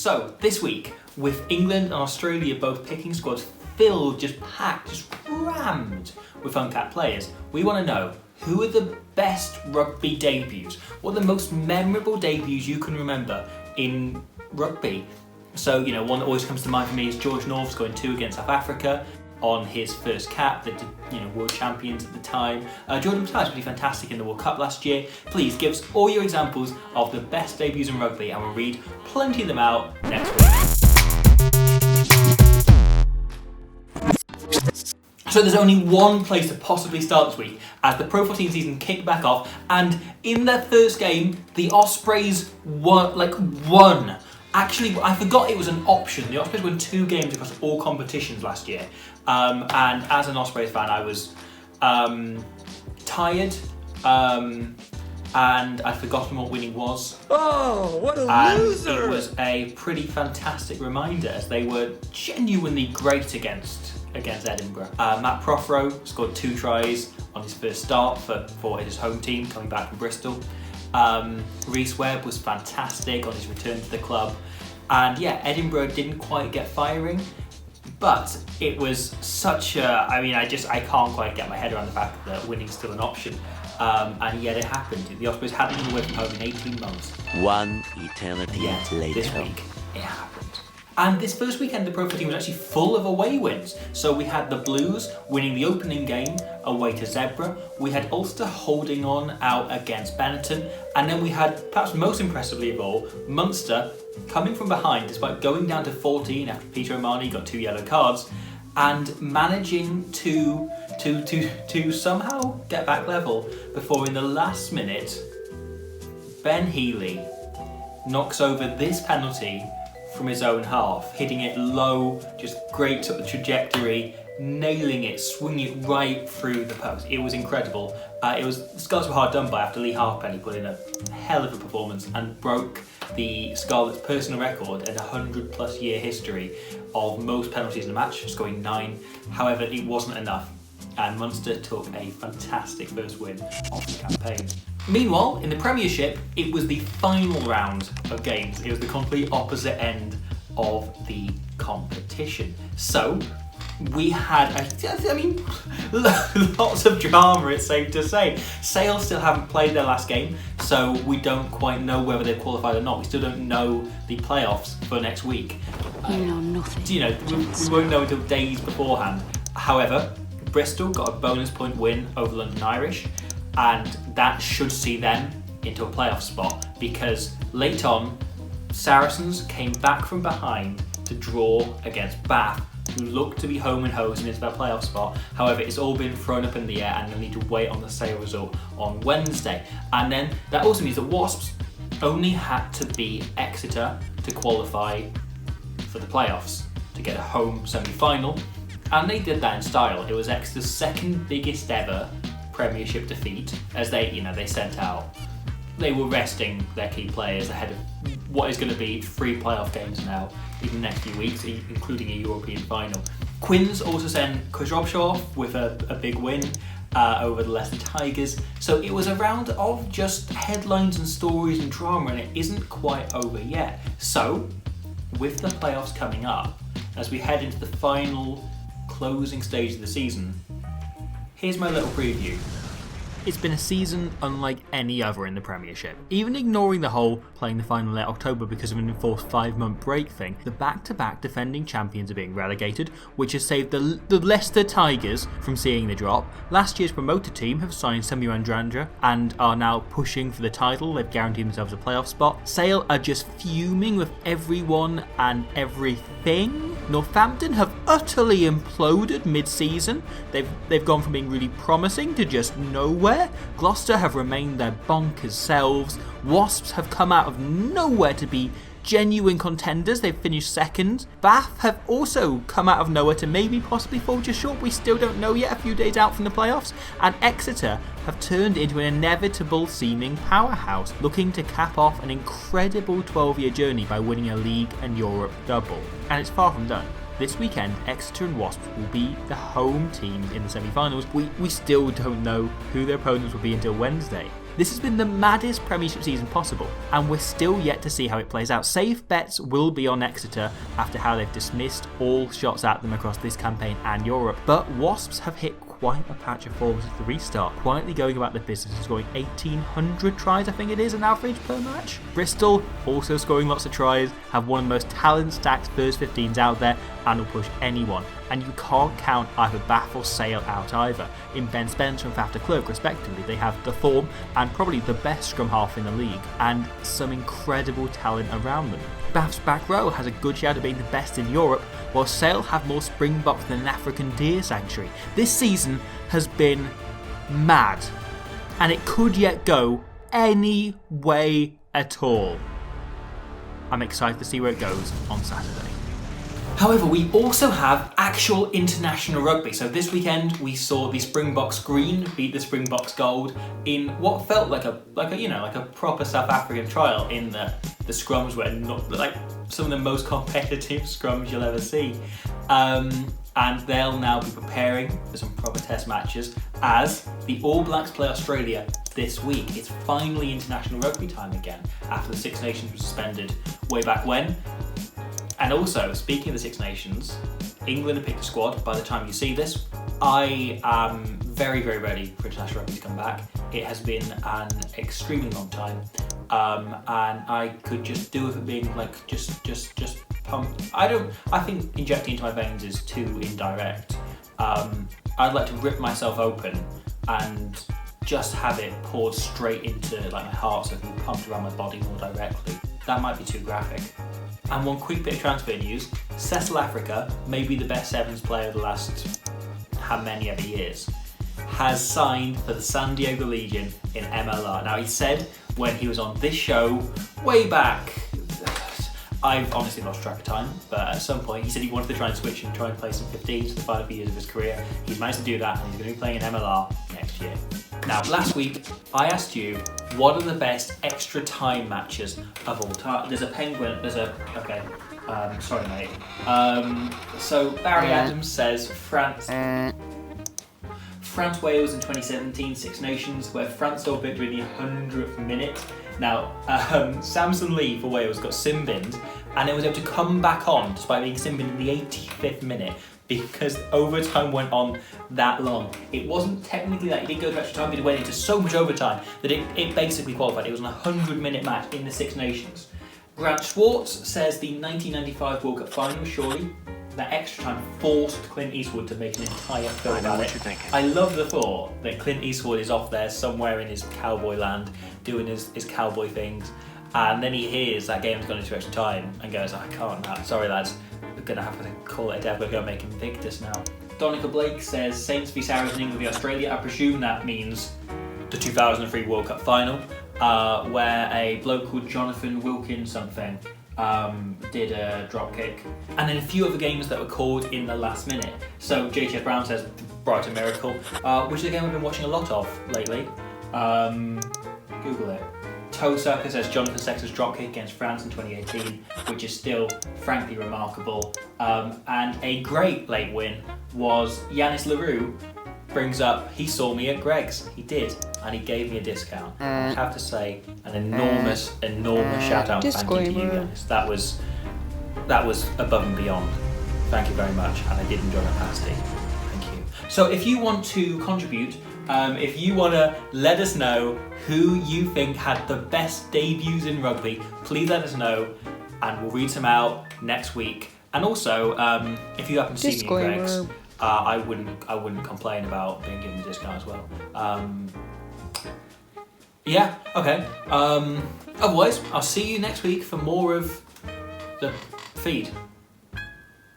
So, this week, with England and Australia both picking squads filled, just packed, just rammed with uncapped players, we want to know who are the best rugby debuts? What are the most memorable debuts you can remember in rugby? So, one that always comes to mind for me is George North scoring 2 against South Africa on his first cap. They did, world champions at the time. Jordan Matthias was really fantastic in the World Cup last year. Please give us all your examples of the best debuts in rugby and we'll read plenty of them out next week. So there's only one place to possibly start this week as the Pro 14 season kicked back off, and in their first game, the Ospreys won. Actually, I forgot it was an option. The Ospreys won 2 games across all competitions last year. And as an Ospreys fan, I was tired and I'd forgotten what winning was. Oh, what a loser! It was a pretty fantastic reminder as they were genuinely great against Edinburgh. Matt Prothero scored 2 tries on his first start for his home team coming back from Bristol. Rhys Webb was fantastic on his return to the club. And yeah, Edinburgh didn't quite get firing, but it was such a, I can't quite get my head around the fact that winning's still an option. And yet it happened. The Ospreys hadn't been away from home in 18 months. One eternity later. This week, it happened. And this first weekend, the Pro 14 was actually full of away wins. So we had the Blues winning the opening game away to Zebra. We had Ulster holding on out against Benetton. And then we had, perhaps most impressively of all, Munster coming from behind despite going down to 14 after Peter O'Mahony got 2 yellow cards and managing to somehow get back level before in the last minute, Ben Healy knocks over this penalty from his own half, hitting it low, just great up the trajectory, nailing it, swinging it right through the post. It was incredible. The Scarlets were hard done by after Lee Halfpenny put in a hell of a performance and broke the Scarlets' personal record in a 100+ year history of most penalties in a match, scoring 9. However, it wasn't enough, and Munster took a fantastic first win of the campaign. Meanwhile, in the Premiership, it was the final round of games. It was the complete opposite end of the competition. So, we had, lots of drama, it's safe to say. Sale still haven't played their last game, so we don't quite know whether they've qualified or not. We still don't know the playoffs for next week. You know nothing. We won't know until days beforehand. However, Bristol got a bonus point win over London Irish, and that should see them into a playoff spot because late on, Saracens came back from behind to draw against Bath, who looked to be home and hosing into their playoff spot. However, it's all been thrown up in the air and they need to wait on the Sale result on Wednesday. And then that also means that Wasps only had to beat Exeter to qualify for the playoffs, to get a home semi-final. And they did that in style. It was Exeter's second biggest ever Premiership defeat, as they sent out. They were resting their key players ahead of what is going to be 3 playoff games now in the next few weeks, including a European final. Quins also sent Chris Robshaw off with a big win over the Leicester Tigers. So it was a round of just headlines and stories and drama, and it isn't quite over yet. So, with the playoffs coming up, as we head into the final closing stage of the season, here's my little preview. It's been a season unlike any other in the Premiership. Even ignoring the whole playing the final late October because of an enforced 5-month break thing, the back-to-back defending champions are being relegated, which has saved the Leicester Tigers from seeing the drop. Last year's promoted team have signed Semi Randrandra and are now pushing for the title. They've guaranteed themselves a playoff spot. Sale are just fuming with everyone and everything. Northampton have utterly imploded mid-season. They've gone from being really promising to just nowhere. Gloucester have remained their bonkers selves. Wasps have come out of nowhere to be genuine contenders. They've finished second. Bath have also come out of nowhere to maybe possibly fall just short. We still don't know yet, a few days out from the playoffs. And Exeter have turned into an inevitable seeming powerhouse, looking to cap off an incredible 12-year journey by winning a league and Europe double. And it's far from done. This weekend, Exeter and Wasps will be the home teams in the semi-finals. We still don't know who their opponents will be until Wednesday. This has been the maddest Premiership season possible, and we're still yet to see how it plays out. Safe bets will be on Exeter after how they've dismissed all shots at them across this campaign and Europe, but Wasps have hit quite a patch of form since the restart, quietly going about their business, scoring 1,800 tries, I think it is, an average per match. Bristol, also scoring lots of tries, have one of the most talent-stacked first 15s out there and will push anyone. And you can't count either Bath or Sale out either. In Ben Spencer and Faf de Klerk respectively, they have the form and probably the best scrum half in the league, and some incredible talent around them. Bath's back row has a good shout at being the best in Europe, while Sale have more Springboks than an African deer sanctuary. This season has been mad, and it could yet go any way at all. I'm excited to see where it goes on Saturday. However, we also have actual international rugby. So this weekend we saw the Springboks green beat the Springboks gold in what felt like a proper South African trial. In the scrums were not like some of the most competitive scrums you'll ever see, and they'll now be preparing for some proper test matches as the All Blacks play Australia this week. It's finally international rugby time again after the Six Nations was suspended way back when. And also, speaking of the Six Nations, England have picked a squad by the time you see this. I am very, very ready for international rugby to come back. It has been an extremely long time, and I could just do with it being like just pumped. I think injecting into my veins is too indirect. I'd like to rip myself open and just have it poured straight into like my heart, so it can be pumped around my body more directly. That might be too graphic. And one quick bit of transfer news: Cecil Africa, maybe the best sevens player of the last how many ever years, has signed for the San Diego Legion in MLR. Now, he said when he was on this show way back, I've honestly lost track of time, but at some point he said he wanted to try and switch and try and play some 15s for the final few years of his career. He's managed to do that, and he's going to be playing in MLR next year. Now, last week I asked you what are the best extra time matches of all time. There's a penguin. Sorry mate. So Barry Adams says France Wales in 2017 Six Nations, where France saw victory in the 100th minute. Now, Samson Lee for Wales got sin-binned, and it was able to come back on despite being sin-binned in the 85th minute because overtime went on that long. It wasn't technically that it didn't go to extra time, but it went into so much overtime that it basically qualified. It was an 100-minute match in the Six Nations. Grant Schwartz says the 1995 World Cup final, surely that extra time forced Clint Eastwood to make an entire film about it. I love the thought that Clint Eastwood is off there somewhere in his cowboy land doing his cowboy things, and then he hears that game's gone into extra time and goes, I can't, sorry lads, we're going to have to call it a day, we're going to make Invictus now. Donica Blake says Saints v Saracens in England v Australia. I presume that means the 2003 World Cup final, where a bloke called Jonathan Wilkins something did a drop kick, and then a few other games that were called in the last minute. So JTF Brown says Brighton Miracle, which is a game we've been watching a lot of lately. Google it. Toe Sucker says Jonathan Sexton's drop kick against France in 2018, which is still frankly remarkable. And a great late win was Yanis Leroux brings up, he saw me at Greg's. He did, and he gave me a discount. I have to say, an enormous shout out and thank you to you guys. That was above and beyond. Thank you very much, and I did enjoy my pasty. Thank you. So if you want to contribute, if you want to let us know who you think had the best debuts in rugby, please let us know, and we'll read some out next week. And also, if you happen to see me at Greg's, I wouldn't complain about being given a discount as well. Yeah, okay. Otherwise, I'll see you next week for more of the feed.